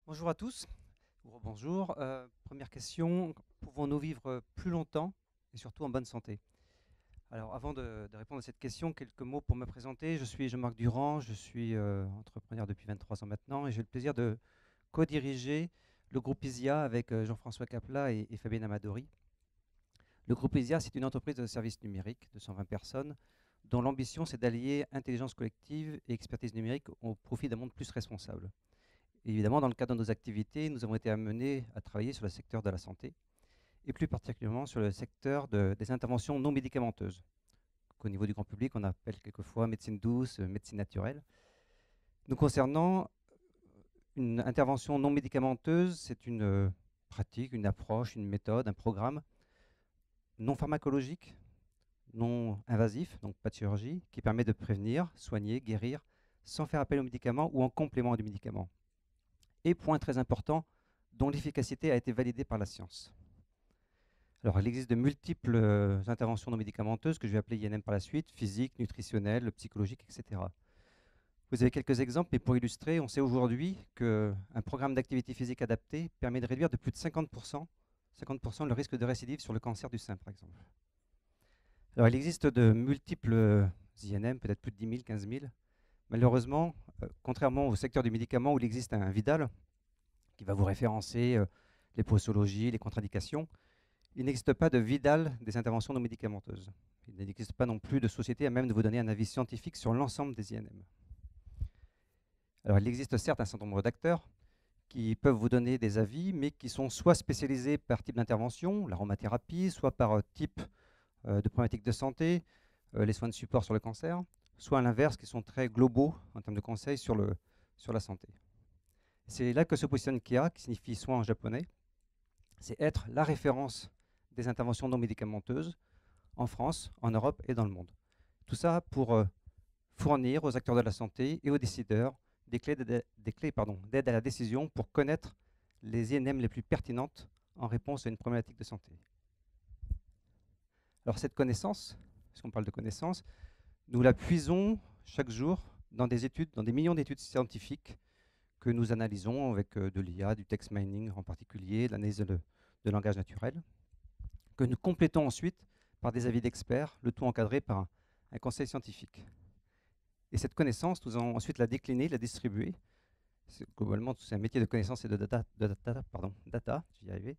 Bonjour à tous, ou bonjour. Première question, pouvons-nous vivre plus longtemps et surtout en bonne santé? Alors avant de répondre à cette question, quelques mots pour me présenter. Je suis Jean-Marc Durand, je suis entrepreneur depuis 23 ans maintenant et j'ai le plaisir de co-diriger le groupe ISIA avec Jean-François Capla et Fabienne Amadori. Le groupe ISIA, c'est une entreprise de services numériques de 120 personnes dont l'ambition c'est d'allier intelligence collective et expertise numérique au profit d'un monde plus responsable. Et évidemment, dans le cadre de nos activités, nous avons été amenés à travailler sur le secteur de la santé, et plus particulièrement sur le secteur des interventions non médicamenteuses, qu'au niveau du grand public, on appelle quelquefois médecine douce, médecine naturelle. Nous concernant, une intervention non médicamenteuse, c'est une pratique, une approche, une méthode, un programme non pharmacologique, non invasif, donc pas de chirurgie, qui permet de prévenir, soigner, guérir, sans faire appel aux médicaments ou en complément du médicament. Et point très important, dont l'efficacité a été validée par la science. Alors, il existe de multiples interventions non médicamenteuses que je vais appeler INM par la suite, physiques, nutritionnelles, psychologiques, etc. Vous avez quelques exemples, mais pour illustrer, on sait aujourd'hui qu'un programme d'activité physique adapté permet de réduire de plus de 50% le risque de récidive sur le cancer du sein, par exemple. Alors, il existe de multiples INM, peut-être plus de 10 000, 15 000. Malheureusement, contrairement au secteur du médicament où il existe un Vidal, qui va vous référencer les posologies, les contre-indications, il n'existe pas de Vidal des interventions non médicamenteuses. Il n'existe pas non plus de société à même de vous donner un avis scientifique sur l'ensemble des INM. Alors, il existe certes un certain nombre d'acteurs qui peuvent vous donner des avis, mais qui sont soit spécialisés par type d'intervention, l'aromathérapie, soit par type de problématiques de santé, les soins de support sur le cancer, soit à l'inverse, qui sont très globaux en termes de conseils sur la santé. C'est là que se positionne KEA, qui signifie soin en japonais. C'est être la référence des interventions non médicamenteuses en France, en Europe et dans le monde. Tout ça pour fournir aux acteurs de la santé et aux décideurs des clés d'aide à la décision pour connaître les INM les plus pertinentes en réponse à une problématique de santé. Alors cette connaissance, puisqu'on parle de connaissance, nous la puisons chaque jour dans des études, dans des millions d'études scientifiques que nous analysons avec de l'IA, du text mining en particulier, l'analyse de langage naturel, que nous complétons ensuite par des avis d'experts, le tout encadré par un conseil scientifique. Et cette connaissance, nous allons ensuite la décliner, la distribuer. Globalement, c'est un métier de connaissance et de data, j'y vais y arriver.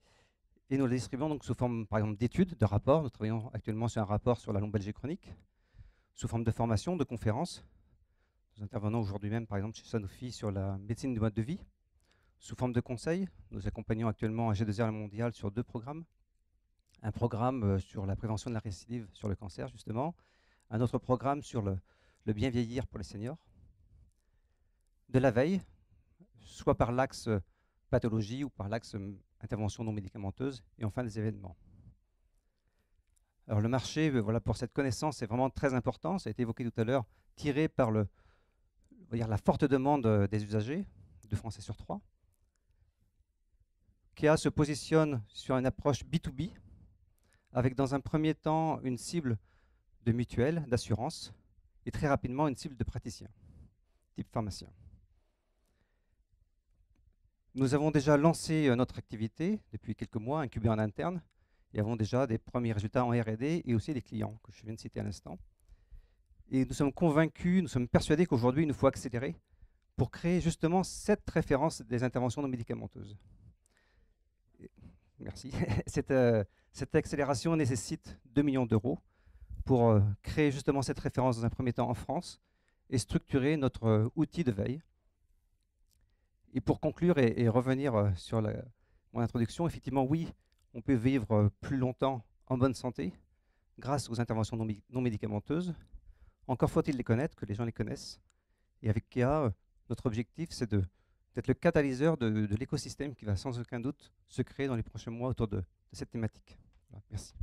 Et nous la distribuons donc sous forme, par exemple, d'études, de rapports. Nous travaillons actuellement sur un rapport sur la lombalgie chronique, sous forme de formation, de conférences. Nous intervenons aujourd'hui même, par exemple, chez Sanofi sur la médecine du mode de vie. Sous forme de conseils, nous accompagnons actuellement G2R mondial sur 2 programmes. Un programme sur la prévention de la récidive sur le cancer, justement. Un autre programme sur le bien vieillir pour les seniors. De la veille, soit par l'axe pathologie ou par l'axe intervention non médicamenteuse. Et enfin, des événements. Alors le marché, voilà, pour cette connaissance, est vraiment très important. Ça a été évoqué tout à l'heure, tiré par la forte demande des usagers, 2 Français sur 3. KEA se positionne sur une approche B2B, avec dans un premier temps une cible de mutuelle, d'assurance, et très rapidement une cible de praticien, type pharmacien. Nous avons déjà lancé notre activité depuis quelques mois, incubée en interne, et avons déjà des premiers résultats en R&D et aussi des clients que je viens de citer à l'instant. Et nous sommes convaincus, nous sommes persuadés qu'aujourd'hui, il nous faut accélérer pour créer justement cette référence des interventions non médicamenteuses. Merci. Cette accélération nécessite 2 millions d'euros pour créer justement cette référence dans un premier temps en France et structurer notre outil de veille. Et pour conclure et revenir sur mon introduction, effectivement, oui, on peut vivre plus longtemps en bonne santé grâce aux interventions non médicamenteuses. Encore faut-il les connaître, que les gens les connaissent. Et avec KEA, notre objectif, c'est d'être le catalyseur de l'écosystème qui va sans aucun doute se créer dans les prochains mois autour de cette thématique. Voilà, merci.